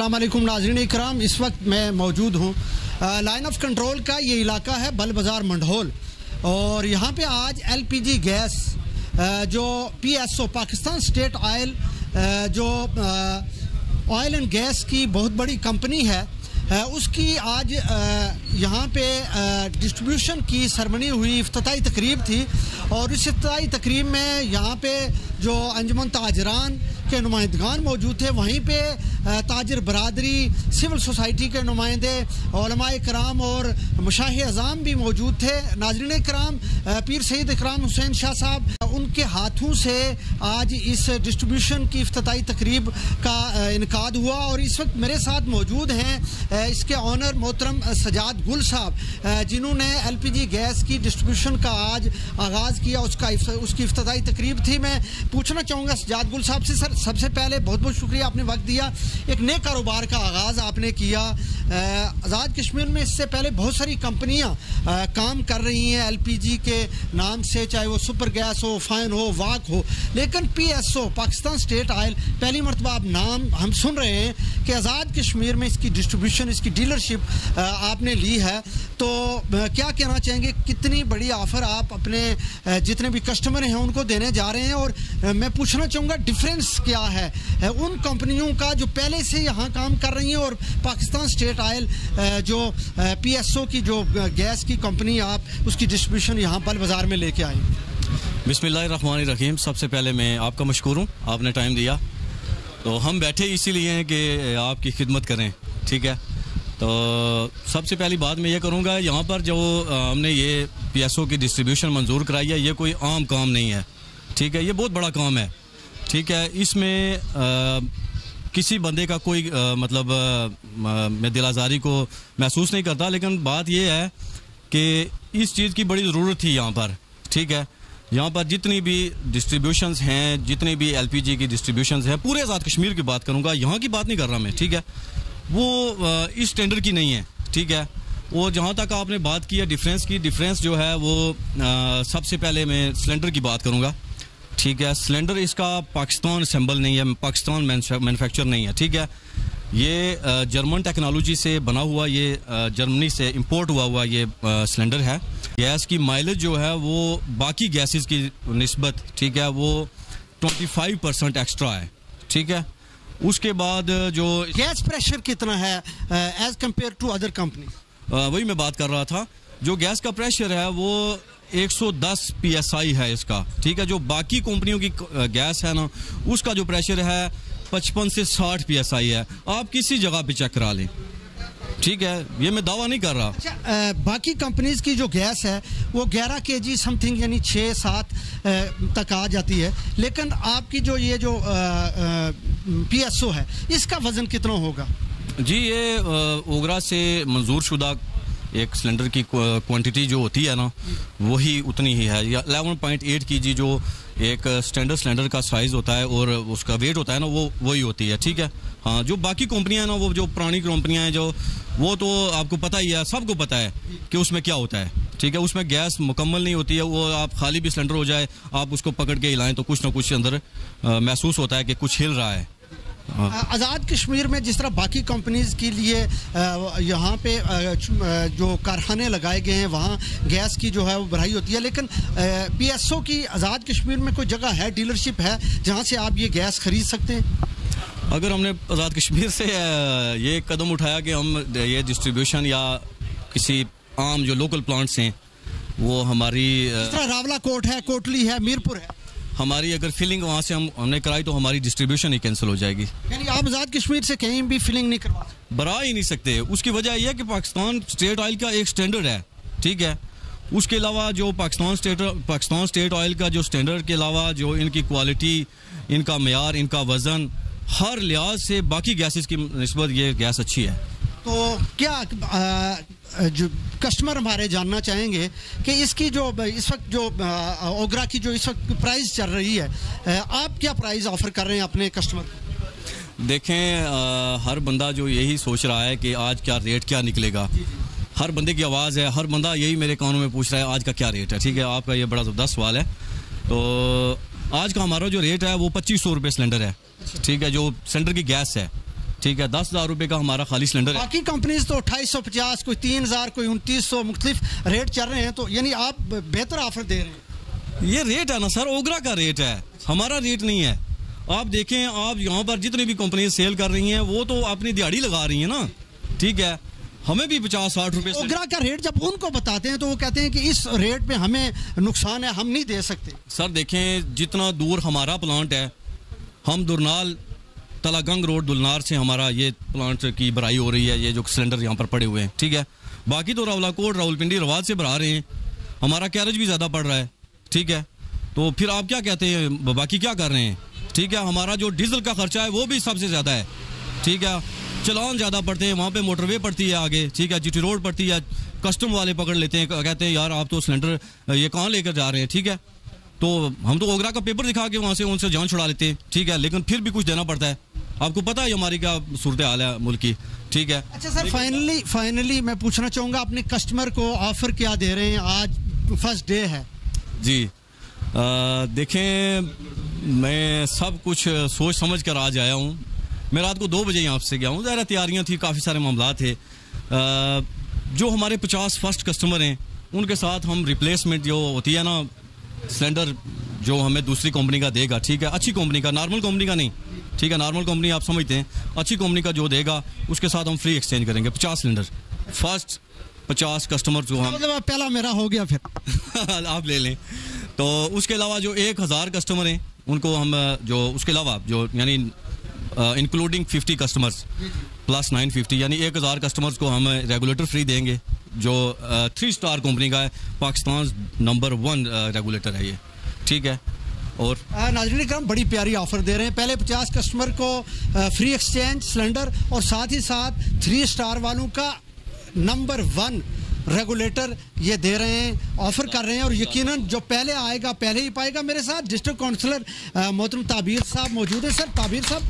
अस्सलाम वालेकुम नाज़रीन इकराम, इस वक्त मैं मौजूद हूँ लाइन ऑफ कंट्रोल का ये इलाका है बल बाज़ार मंढोल। और यहाँ पे आज एलपीजी गैस जो पीएसओ पाकिस्तान स्टेट ऑयल जो ऑयल एंड गैस की बहुत बड़ी कंपनी है उसकी आज यहाँ पे डिस्ट्रीब्यूशन की सरमनी हुई, इफ्तिताई तकरीब थी। और इस इफ्तिताई तकरीब में यहाँ पे जो अंजुमन ताजरान के नुमाइंदगान मौजूद थे, वहीं पे ताजर बरादरी, सिविल सोसाइटी के नुमाइंदे, उलमाए कराम और मुशाह अज़ाम भी मौजूद थे। नाज़रीन कराम, पीर सईद इकराम हुसैन शाह साहब उनके हाथों से आज इस डिस्ट्रीब्यूशन की इफ्तिताई तकरीब का इनकाद हुआ। और इस वक्त मेरे साथ मौजूद हैं इसके ऑनर मोहतरम सजाद गुल साहब, जिन्होंने एलपीजी गैस की डिस्ट्रीब्यूशन का आज आगाज़ किया, उसकी इफ्तिताई तकरीब थी। मैं पूछना चाहूँगा सजाद गुल साहब से, सर सबसे पहले बहुत बहुत शुक्रिया, आपने वक्त दिया, एक नए कारोबार का आगाज़ आपने किया। आज़ाद कश्मीर में इससे पहले बहुत सारी कंपनियां काम कर रही हैं एलपीजी के नाम से, चाहे वो सुपर गैस हो, फाइन हो, वाक हो, लेकिन पीएसओ पाकिस्तान स्टेट ऑयल पहली मरतबा आप नाम हम सुन रहे हैं कि आज़ाद कश्मीर में इसकी डिस्ट्रीब्यूशन, इसकी डीलरशिप आपने ली है। तो क्या कहना चाहेंगे, कितनी बड़ी ऑफ़र आप अपने जितने भी कस्टमर हैं उनको देने जा रहे हैं? और मैं पूछना चाहूँगा डिफरेंस क्या है उन कंपनियों का जो पहले से यहाँ काम कर रही हैं और पाकिस्तान स्टेट ऑयल जो पीएसओ की जो गैस की कंपनी, आप उसकी डिस्ट्रीब्यूशन यहाँ बल बाज़ार में लेके आए? बिस्मिल्लाहिर्रहमानिर्रहीम। सबसे पहले मैं आपका मशकूर हूँ, आपने टाइम दिया। तो हम बैठे इसीलिए हैं कि आपकी खिदमत करें, ठीक है। तो सबसे पहली बात मैं ये करूँगा, यहाँ पर जो हमने ये पीएसओ की डिस्ट्रीब्यूशन मंजूर कराई है, ये कोई आम काम नहीं है, ठीक है, ये बहुत बड़ा काम है, ठीक है। इसमें किसी बंदे का कोई मैं दिल आज़ारी को महसूस नहीं करता, लेकिन बात यह है कि इस चीज़ की बड़ी ज़रूरत थी यहाँ पर, ठीक है। यहाँ पर जितनी भी डिस्ट्रीब्यूशंस हैं, जितनी भी एलपीजी की डिस्ट्रीब्यूशंस हैं, पूरे आज़ाद कश्मीर की बात करूँगा, यहाँ की बात नहीं कर रहा मैं, ठीक है, वो इस टेंडर की नहीं है, ठीक है। वो जहाँ तक आपने बात की है डिफरेंस की, डिफरेंस जो है वो सबसे पहले मैं सिलेंडर की बात करूँगा, ठीक है। सिलेंडर इसका पाकिस्तान असेंबल नहीं है, पाकिस्तान मैन्युफैक्चर नहीं है, ठीक है। ये जर्मन टेक्नोलॉजी से बना हुआ, ये जर्मनी से इंपोर्ट हुआ ये सिलेंडर है। गैस की माइलेज जो है वो बाकी गैसेस की निस्बत, ठीक है, वो 25% एक्स्ट्रा है, ठीक है। उसके बाद जो गैस प्रेशर कितना है as compare to other company, वही मैं बात कर रहा था। जो गैस का प्रेशर है वो 110 PSI है इसका, ठीक है। जो बाकी कंपनियों की गैस है ना, उसका जो प्रेशर है 55 से 60 PSI है। आप किसी जगह पे चेक करा लें, ठीक है, ये मैं दावा नहीं कर रहा। अच्छा, बाकी कंपनीज की जो गैस है वो 11 kg समथिंग यानी 6-7 तक आ जाती है, लेकिन आपकी जो ये जो पीएसओ है इसका वजन कितना होगा? जी, ये ओगरा से मंजूर शुदा एक सिलेंडर की क्वांटिटी जो होती है ना, वही उतनी ही है। 11.8 kg जो एक स्टैंडर्ड सिलेंडर का साइज़ होता है और उसका वेट होता है ना, वो वही होती है, ठीक है। हाँ, जो बाकी कंपनियां हैं ना, वो जो पुरानी कंपनियां हैं जो, वो तो आपको पता ही है, सबको पता है कि उसमें क्या होता है, ठीक है। उसमें गैस मुकम्मल नहीं होती है, वो आप खाली भी सिलेंडर हो जाए, आप उसको पकड़ के हिलाएं तो कुछ ना कुछ अंदर महसूस होता है कि कुछ हिल रहा है। आज़ाद कश्मीर में जिस तरह बाकी कंपनीज के लिए यहाँ पे जो कारखाने लगाए गए हैं वहाँ गैस की जो है वो बढ़ाई होती है, लेकिन पीएसओ की आज़ाद कश्मीर में कोई जगह है, डीलरशिप है जहाँ से आप ये गैस खरीद सकते हैं? अगर हमने आज़ाद कश्मीर से ये कदम उठाया कि हम ये डिस्ट्रीब्यूशन या किसी आम जो लोकल प्लांट्स हैं वो हमारी जिस तरह रावला कोट है, कोटली है, मीरपुर है, हमारी अगर फिलिंग वहाँ से हमने कराई तो हमारी डिस्ट्रीब्यूशन ही कैंसिल हो जाएगी। यानी आप आज़ाद कश्मीर से कहीं भी फिलिंग नहीं करवा सकते? बरा ही नहीं सकते। उसकी वजह यह है कि पाकिस्तान स्टेट ऑयल का एक स्टैंडर्ड है, ठीक है। उसके अलावा जो पाकिस्तान स्टेट ऑयल का जो स्टैंडर्ड के अलावा जो इनकी क्वालिटी, इनका मेयार, इनका वज़न, हर लिहाज से बाकी गैसेस की निस्बत ये गैस अच्छी है। तो क्या जो कस्टमर हमारे जानना चाहेंगे कि इसकी जो इस वक्त जो ओगरा की जो इस वक्त प्राइस चल रही है, आप क्या प्राइस ऑफर कर रहे हैं अपने कस्टमर को? देखें, हर बंदा जो यही सोच रहा है कि आज क्या रेट क्या निकलेगा, हर बंदे की आवाज़ है, हर बंदा यही मेरे कानों में पूछ रहा है आज का क्या रेट है, ठीक है। आपका ये बड़ा ज़बरदस्त सवाल है। तो आज का हमारा जो रेट है वो 2500 रुपये सिलेंडर है, ठीक है, जो सिलेंडर की गैस है, ठीक है, 10,000 रुपये का हमारा खाली सिलेंडर है। बाकी कंपनीज तो 2850, कोई 3000, कोई 2900 मुख्तलिफ रेट चल रहे हैं, तो यानी आप बेहतर ऑफर दे रहे हैं। ये रेट है ना सर, ओगरा का रेट है, हमारा रेट नहीं है। आप देखें, आप यहाँ पर जितनी भी कंपनी सेल कर रही हैं वो तो अपनी दिहाड़ी लगा रही हैं ना, ठीक है, हमें भी 50-60 रुपये। ओगरा का रेट जब उनको बताते हैं तो वो कहते हैं कि इस रेट पे हमें नुकसान है, हम नहीं दे सकते। सर देखें, जितना दूर हमारा प्लांट है, हम दुरनाल तलागंग रोड दुलनार से हमारा ये प्लांट की भराई हो रही है, ये जो सिलेंडर यहाँ पर पड़े हुए हैं, ठीक है। बाकी तो रावलाकोट, रावलपिंडी, रवाद से भरा रहे हैं, हमारा कैरेज भी ज़्यादा पड़ रहा है, ठीक है। तो फिर आप क्या कहते हैं, बाकी क्या कर रहे हैं, ठीक है। हमारा जो डीजल का खर्चा है वो भी सबसे ज़्यादा है, ठीक है। चलान ज़्यादा पड़ते हैं, वहाँ पे मोटरवे पड़ती है आगे, ठीक है, जीटी रोड पड़ती है, कस्टम वाले पकड़ लेते हैं, कहते हैं यार आप तो सिलेंडर ये कहाँ लेकर जा रहे हैं, ठीक है। तो हम तो ओगरा का पेपर दिखा के वहाँ से उनसे जान छुड़ा लेते हैं, ठीक है, लेकिन फिर भी कुछ देना पड़ता है। आपको पता है हमारी क्या सूरत हाल है मुल्क की, ठीक है। अच्छा सर, फाइनली मैं पूछना चाहूँगा, अपने कस्टमर को ऑफर क्या दे रहे हैं? आज फर्स्ट डे है जी। देखें, मैं सब कुछ सोच समझ कर आज आया हूँ। मैं रात को 2 बजे यहाँ से गया हूँ, ज़रा तैयारियाँ थी, काफ़ी सारे मामला थे। जो हमारे 50 फर्स्ट कस्टमर हैं उनके साथ हम रिप्लेसमेंट जो होती है ना, सिलेंडर जो हमें दूसरी कंपनी का देगा, ठीक है, अच्छी कंपनी का, नॉर्मल कंपनी का नहीं, ठीक है, नॉर्मल कंपनी आप समझते हैं, अच्छी कंपनी का जो देगा उसके साथ हम फ्री एक्सचेंज करेंगे 50 सिलेंडर। फर्स्ट 50 कस्टमर जो हम मतलब पहला मेरा हो गया फिर आप ले लें। तो उसके अलावा जो 1000 कस्टमर हैं उनको हम जो उसके अलावा जो यानी इंक्लूडिंग 50 कस्टमर्स प्लस 950 यानी 1000 कस्टमर्स को हम रेगुलेटर फ्री देंगे, जो 3 स्टार कंपनी का है, पाकिस्तान नंबर 1 रेगुलेटर है ये, ठीक है। और नाज़रीन करम, बड़ी प्यारी ऑफर दे रहे हैं। पहले 50 कस्टमर को फ्री एक्सचेंज सिलेंडर और साथ ही साथ 3 स्टार वालों का नंबर 1 रेगुलेटर ये दे रहे हैं, ऑफर कर रहे हैं, और यकीनन जो पहले आएगा पहले ही पाएगा। मेरे साथ डिस्ट्रिक्ट काउंसलर मोहतरम ताबीर साहब मौजूद है। सर ताबीर साहब,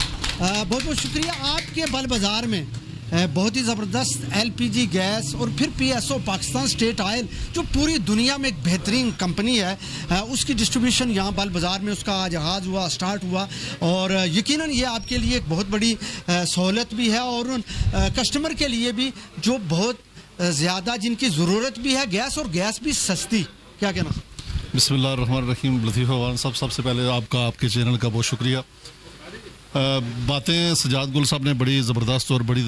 बहुत बहुत शुक्रिया। आपके बल बाज़ार में बहुत ही ज़बरदस्त एलपीजी गैस और फिर पीएसओ पाकिस्तान स्टेट ऑयल, जो पूरी दुनिया में एक बेहतरीन कंपनी है, उसकी डिस्ट्रीब्यूशन यहाँ बल बाज़ार में उसका आज आगाज़ हुआ, स्टार्ट हुआ, और यकीनन ये आपके लिए एक बहुत बड़ी सहूलत भी है और उन कस्टमर के लिए भी जो बहुत ज़्यादा जिनकी ज़रूरत भी है गैस, और गैस भी सस्ती। क्या कहना? बिस्मिल्लाहिर्रहमानिर्रहीम। लतीफ़ अवान साहब, सबसे पहले आपके चैनल का बहुत शुक्रिया। बातें सजाद गुल साहब ने बड़ी ज़बरदस्त और बड़ी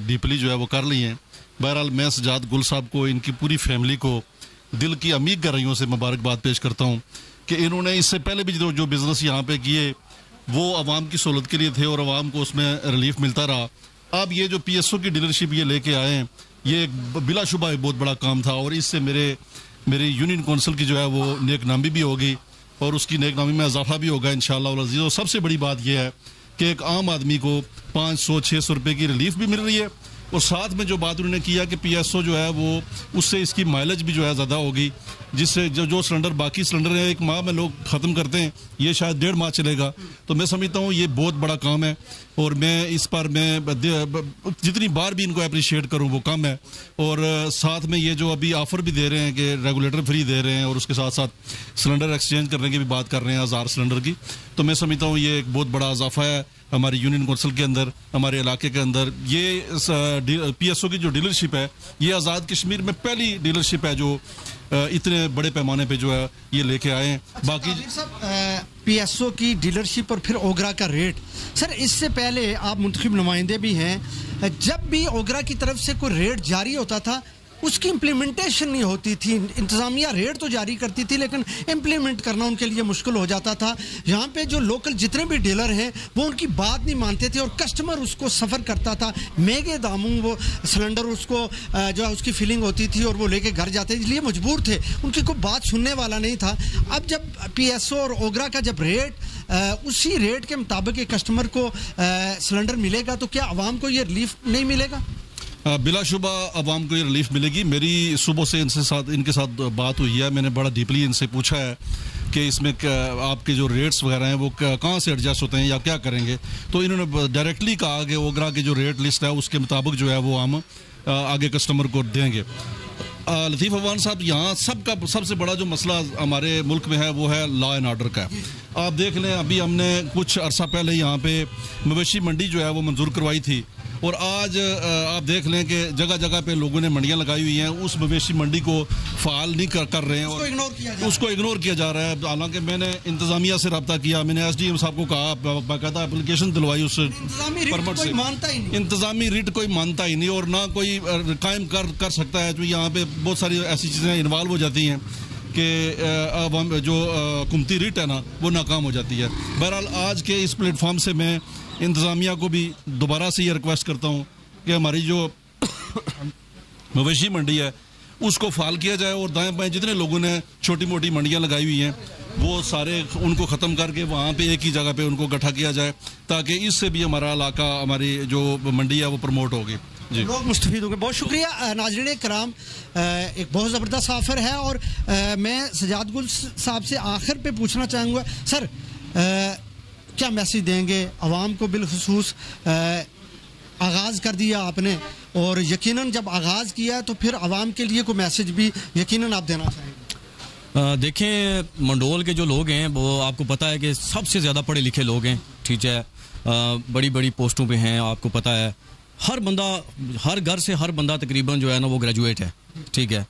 डीपली जो है वो कर ली हैं। बहरहाल मैं सजाद गुल साहब को, इनकी पूरी फैमिली को दिल की अमीर गहराइयों से मुबारकबाद पेश करता हूँ कि इन्होंने इससे पहले भी जो बिज़नेस यहाँ पे किए वो आवाम की सहूलत के लिए थे और आवाम को उसमें रिलीफ मिलता रहा। अब ये जो पीएसओ की डीलरशिप ये लेके आए हैं, ये बिलाशुबा एक बहुत बड़ा काम था और इससे मेरी यूनियन काउंसिल की जो है वो नेकनामी भी होगी और उसकी नेकनामी में इजाफा भी होगा इंशाअल्लाह अज़ीज़। और सबसे बड़ी बात यह है कि एक आम आदमी को 500-600 रुपये की रिलीफ भी मिल रही है, और साथ में जो बात उन्होंने किया कि पीएसओ जो है वो उससे इसकी माइलेज भी जो है ज़्यादा होगी, जिससे जो सिलेंडर बाकी सिलेंडर है 1 माह में लोग ख़त्म करते हैं, ये शायद 1.5 माह चलेगा। तो मैं समझता हूँ ये बहुत बड़ा काम है और मैं इस पर जितनी बार भी इनको अप्रिशिएट करूँ वो कम है। और साथ में ये जो अभी ऑफ़र भी दे रहे हैं कि रेगुलेटर फ्री दे रहे हैं और उसके साथ साथ सिलेंडर एक्सचेंज करने की भी बात कर रहे हैं 1000 सिलेंडर की, तो मैं समझता हूँ ये एक बहुत बड़ा इजाफा है हमारी यूनियन काउंसिल के अंदर, हमारे इलाके के अंदर। ये पीएसओ की जो डीलरशिप है ये आज़ाद कश्मीर में पहली डीलरशिप है जो इतने बड़े पैमाने पे जो है ये लेके आए हैं। बाकी पीएसओ की डीलरशिप और फिर ओगरा का रेट, सर इससे पहले आप मुंतखब नुमाइंदे भी हैं, जब भी ओगरा की तरफ से कोई रेट जारी होता था उसकी इम्प्लीमेंटेशन नहीं होती थी। इंतज़ामिया रेट तो जारी करती थी लेकिन इम्प्लीमेंट करना उनके लिए मुश्किल हो जाता था। यहाँ पे जो लोकल जितने भी डीलर हैं वो उनकी बात नहीं मानते थे और कस्टमर उसको सफ़र करता था, महंगे दामों वो सिलेंडर उसको जो है उसकी फिलिंग होती थी और वो लेके घर जाते, इसलिए मजबूर थे, उनकी कोई बात सुनने वाला नहीं था। अब जब पीएसओ और ओगरा का जब रेट उसी रेट के मुताबिक कस्टमर को सिलेंडर मिलेगा तो क्या आवाम को ये रिलीफ नहीं मिलेगा? बिलाशुबा अवाम को ये रिलीफ मिलेगी। मेरी सुबह से इनके साथ बात हुई है, मैंने बड़ा डीपली इनसे पूछा है कि इसमें आपके जो रेट्स वगैरह हैं वो कहाँ से एडजस्ट होते हैं या क्या करेंगे, तो इन्होंने डायरेक्टली कहा कि ओगरा की जो रेट लिस्ट है उसके मुताबिक जो है वो हम आगे कस्टमर को देंगे। लतीफ़ अवान साहब, यहाँ सबसे बड़ा जो मसला हमारे मुल्क में है वो है लॉ एंड ऑर्डर का। आप देख लें, अभी हमने कुछ अरसा पहले यहाँ पे मवेशी मंडी जो है वो मंजूर करवाई थी, और आज आप देख लें कि जगह जगह पे लोगों ने मंडियाँ लगाई हुई हैं, उस मवेशी मंडी को फ़ाल नहीं कर रहे हैं और उसको इग्नोर किया जा रहा है। हालांकि मैंने इंतज़ामिया से रब्ता किया, मैंने SDM साहब को कहा, बाकायदा एप्लीकेशन दिलवाई उस परमिट से। इंतज़ामी रिट कोई मानता ही नहीं और ना कोई कायम कर सकता है। जो यहाँ पे बहुत सारी ऐसी चीज़ें इन्वॉल्व हो जाती हैं कि जो हुकूमती रिट है ना वो नाकाम हो जाती है। बहरहाल आज के इस प्लेटफॉर्म से मैं इंतज़ामिया को भी दोबारा से ये रिक्वेस्ट करता हूँ कि हमारी जो मवेशी मंडी है उसको फाल किया जाए और दाएं बाएं जितने लोगों ने छोटी मोटी मंडियाँ लगाई हुई हैं वो सारे उनको ख़त्म करके वहाँ पे एक ही जगह पे उनको इकट्ठा किया जाए, ताकि इससे भी हमारा इलाका, हमारी जो मंडी है वो प्रमोट होगी। जी, लोग मुस्तफीद होंगे। बहुत शुक्रिया नाज़रीन कराम, एक बहुत ज़बरदस्त ऑफ़र है। और मैं सजाद गुल साहब से आखिर पे पूछना चाहूँगा, सर क्या मैसेज देंगे आवाम को? बिलखुसूस आगाज़ कर दिया आपने और यकीनन जब आगाज़ किया तो फिर आवाम के लिए कोई मैसेज भी यकीनन आप देना चाहेंगे? देखें, मंडोल के जो लोग हैं वो आपको पता है कि सबसे ज़्यादा पढ़े लिखे लोग हैं, ठीक है, बड़ी बड़ी पोस्टों पे हैं। आपको पता है हर बंदा, हर घर से हर बंदा तकरीबन जो है ना वो ग्रेजुएट है, ठीक है।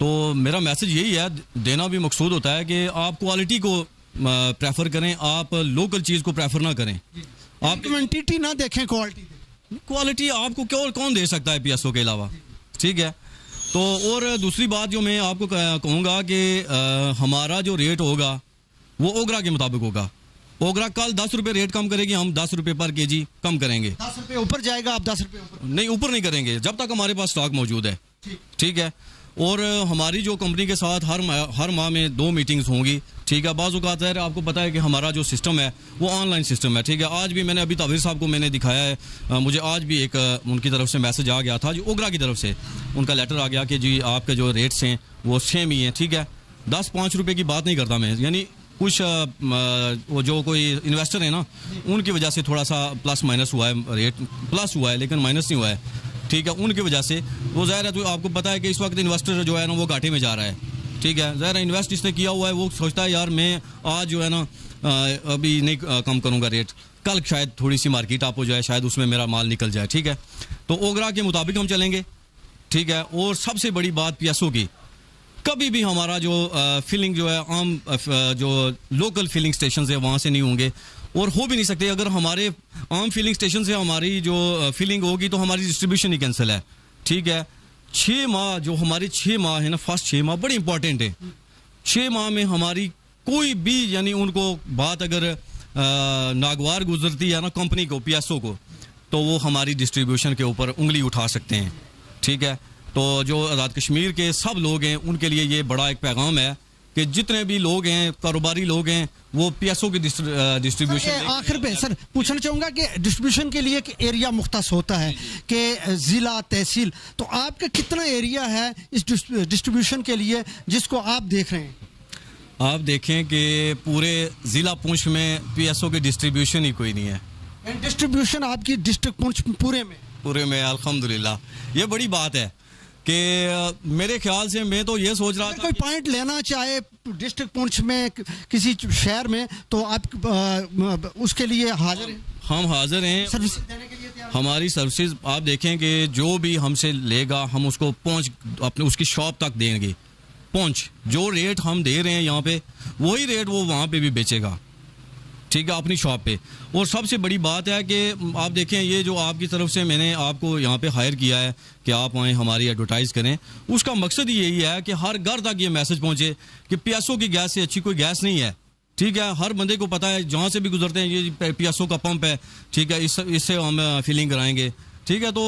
तो मेरा मैसेज यही है, देना भी मकसूद होता है कि आप क्वालिटी को प्रेफर करें, आप लोकल चीज़ को प्रेफर ना करें, आप क्वांटिटी ना देखें, क्वालिटी आपको क्यों कौन दे सकता है PSO के अलावा, ठीक है। तो और दूसरी बात जो मैं आपको कहूँगा कि हमारा जो रेट होगा वो ओगरा के मुताबिक होगा। ओगरा कल 10 रुपये रेट कम करेगी, हम 10 रुपये पर केजी कम करेंगे। 10 रुपये ऊपर जाएगा, आप 10 रुपये ऊपर नहीं, ऊपर नहीं करेंगे जब तक हमारे पास स्टॉक मौजूद है, ठीक है। और हमारी जो कंपनी के साथ हर माह में 2 मीटिंग्स होंगी, ठीक है। बाज़ औक़ात है, आपको पता है कि हमारा जो सिस्टम है वो ऑनलाइन सिस्टम है, ठीक है। आज भी मैंने अभी तावीर साहब को मैंने दिखाया है, मुझे आज भी एक उनकी तरफ से मैसेज आ गया था, जो ओगरा की तरफ से उनका लेटर आ गया कि जी आपके जो रेट्स हैं वो सेम ही हैं, ठीक है। 10-5 रुपये की बात नहीं करता मैं, यानी कुछ वो जो कोई इन्वेस्टर है ना उनकी वजह से थोड़ा सा प्लस माइनस हुआ है, रेट प्लस हुआ है लेकिन माइनस नहीं हुआ है, ठीक है। उनकी वजह से वो ज़ाहिर है, तो आपको पता है कि इस वक्त इन्वेस्टर जो है ना वो घाटे में जा रहा है, ठीक है। ज़ाहिर है इन्वेस्ट इसने किया हुआ है, वो सोचता है यार मैं आज जो है ना अभी नहीं कम करूँगा रेट, कल शायद थोड़ी सी मार्केट अप हो जाए, शायद उसमें मेरा माल निकल जाए, ठीक है। तो ओगरा के मुताबिक हम चलेंगे, ठीक है। और सबसे बड़ी बात PSO की, कभी भी हमारा जो फिलिंग जो है आम जो लोकल फिलिंग स्टेशन है वहाँ से नहीं होंगे और हो भी नहीं सकते। अगर हमारे आम फिलिंग स्टेशन से हमारी जो फिलिंग होगी तो हमारी डिस्ट्रीब्यूशन ही कैंसिल है, ठीक है। 6 माह जो हमारे 6 माह है ना, फर्स्ट 6 माह बड़ी इंपॉर्टेंट है। 6 माह में हमारी कोई भी यानी उनको बात अगर नागवार गुजरती है ना कंपनी को, PSO को, तो वो हमारी डिस्ट्रीब्यूशन के ऊपर उंगली उठा सकते हैं, ठीक है। तो जो आज़ाद कश्मीर के सब लोग हैं उनके लिए ये बड़ा एक पैगाम है कि जितने भी लोग हैं, कारोबारी लोग हैं, वो PSO की डिस्ट्रीब्यूशन। आखिर पे सर पूछना चाहूँगा कि डिस्ट्रीब्यूशन के लिए एक एरिया मुख्तस होता है कि ज़िला, तहसील, तो आपका कितना एरिया है इस डिस्ट्रीब्यूशन के लिए जिसको आप देख रहे हैं? आप देखें कि पूरे ज़िला पुंछ में PSO की डिस्ट्रीब्यूशन ही कोई नहीं है। डिस्ट्रीब्यूशन आपकी डिस्ट्रिक्ट पुंछ पूरे में अल्हम्दुलिल्लाह, ये बड़ी बात है कि मेरे ख्याल से मैं तो ये सोच रहा था कोई पॉइंट लेना चाहे डिस्ट्रिक्ट पुंछ में किसी शहर में तो आप उसके लिए हाजिर हैं? हम हाजिर हैं, सर्विस देने के लिए तैयार। हमारी सर्विसेज आप देखें कि जो भी हमसे लेगा हम उसको पहुंच अपने उसकी शॉप तक देंगे, पहुंच जो रेट हम दे रहे हैं यहाँ पे वही रेट वो वहाँ पे भी बेचेगा, ठीक है, अपनी शॉप पे। और सबसे बड़ी बात है कि आप देखें ये जो आपकी तरफ से मैंने आपको यहाँ पे हायर किया है कि आप आएँ हमारी एडवर्टाइज़ करें, उसका मकसद ही यही है कि हर घर तक ये मैसेज पहुँचे कि PSO की गैस से अच्छी कोई गैस नहीं है, ठीक है। हर बंदे को पता है, जहाँ से भी गुजरते हैं ये PSO का पंप है, ठीक है, इससे हम फिलिंग कराएंगे, ठीक है। तो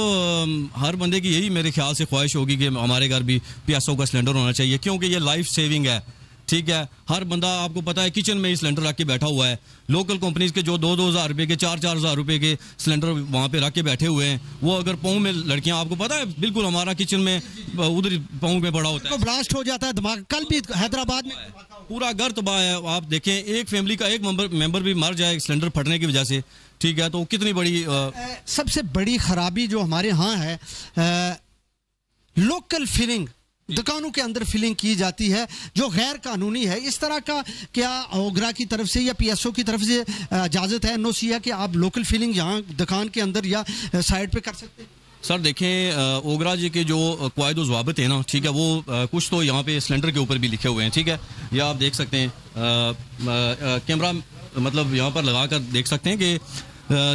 हर बंदे की यही मेरे ख्याल से ख्वाहिश होगी कि हमारे घर भी PSO का सिलेंडर होना चाहिए, क्योंकि ये लाइफ सेविंग है, ठीक है। हर बंदा आपको पता है किचन में ही सिलेंडर रख के बैठा हुआ है। लोकल कंपनीज के जो 2-2 हज़ार रुपये के 4-4 हज़ार रुपये के सिलेंडर वहाँ पे रख के बैठे हुए हैं, वो अगर पाँव में लड़कियाँ, आपको पता है बिल्कुल हमारा किचन में उधर पाँव में पड़ा होता है, ब्लास्ट हो जाता है दिमाग। कल भी हैदराबाद में पूरा घर तबाह है। आप देखें एक फैमिली का एक मेंबर भी मर जाए सिलेंडर फटने की वजह से, ठीक है, तो कितनी बड़ी सबसे बड़ी खराबी जो हमारे यहाँ है लोकल फिलिंग दुकानों के अंदर फिलिंग की जाती है जो गैर कानूनी है। इस तरह का क्या ओगरा की तरफ से या PSO की तरफ से इजाज़त है, NOC है कि आप लोकल फिलिंग यहाँ दुकान के अंदर या साइड पे कर सकते हैं? सर देखें, ओगरा जी के जो क़वायद व ज़वाबित है ना, ठीक है, वो कुछ तो यहाँ पे सिलेंडर के ऊपर भी लिखे हुए हैं, ठीक है। या आप देख सकते हैं, कैमरा मतलब यहाँ पर लगा कर देख सकते हैं कि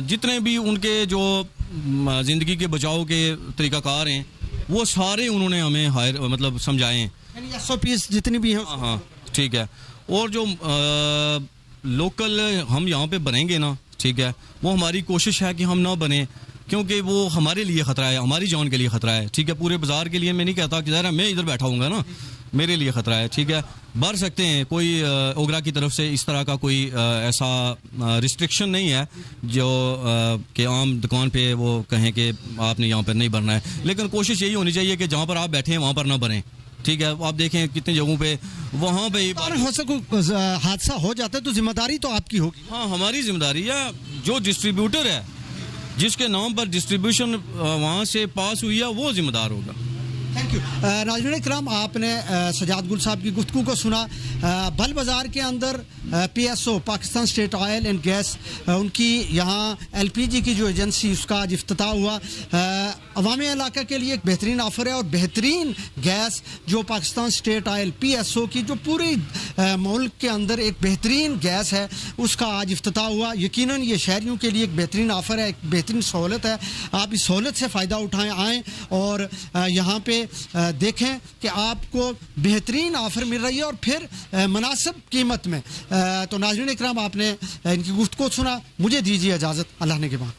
जितने भी उनके जो ज़िंदगी के बचाव के तरीक़ाकार हैं वो सारे उन्होंने हमें मतलब समझाए हैं, SOPs जितनी भी हैं। हाँ, ठीक है। और जो लोकल हम यहाँ पे बनेंगे ना, ठीक है, वो हमारी कोशिश है कि हम ना बने, क्योंकि वो हमारे लिए ख़तरा है, हमारी जान के लिए ख़तरा है, ठीक है। पूरे बाज़ार के लिए मैं नहीं कहता कि ज़रा मैं इधर बैठा हूँगा ना, मेरे लिए ख़तरा है, ठीक है। बढ़ सकते हैं, कोई ओगरा की तरफ से इस तरह का कोई ऐसा रिस्ट्रिक्शन नहीं है जो कि आम दुकान पे वो कहें कि आपने यहाँ पर नहीं भरना है, लेकिन कोशिश यही होनी चाहिए कि जहाँ पर आप बैठे हैं वहाँ पर ना बने, ठीक है। आप देखें कितनी जगहों पे वहाँ पे हो सको हादसा हो जाता है तो जिम्मेदारी तो आपकी होगी। हाँ, हमारी जिम्मेदारी है। जो डिस्ट्रीब्यूटर है, जिसके नाम पर डिस्ट्रीब्यूशन वहाँ से पास हुई है, वो जिम्मेदार होगा। Thank you. नाज़रीन इकराम, आपने सजाद गुल साहब की गुफ्तगू को सुना। बल बाज़ार के अंदर PSO Pakistan state oil and gas, उनकी यहाँ LPG की जो एजेंसी, उसका आज इफ्तिताह हुआ। अवामी इलाका के लिए एक बेहतरीन ऑफ़र है और बेहतरीन गैस जो पाकिस्तान स्टेट ऑयल PSO की जो पूरी मुल्क के अंदर एक बेहतरीन गैस है, उसका आज इफ्तिताह हुआ। यकीनन ये शहरियों के लिए एक बेहतरीन ऑफ़र है, एक बेहतरीन सहूलत है। आप इस सहूलत से फ़ायदा उठाएँ, आएँ और यहाँ पे देखें कि आपको बेहतरीन ऑफ़र मिल रही है और फिर मुनासिब कीमत में। तो नाज़रीन इकराम, आपने इनकी गुफ्तगू सुना। मुझे दीजिए इजाज़त, अल्लाह ने के बाद।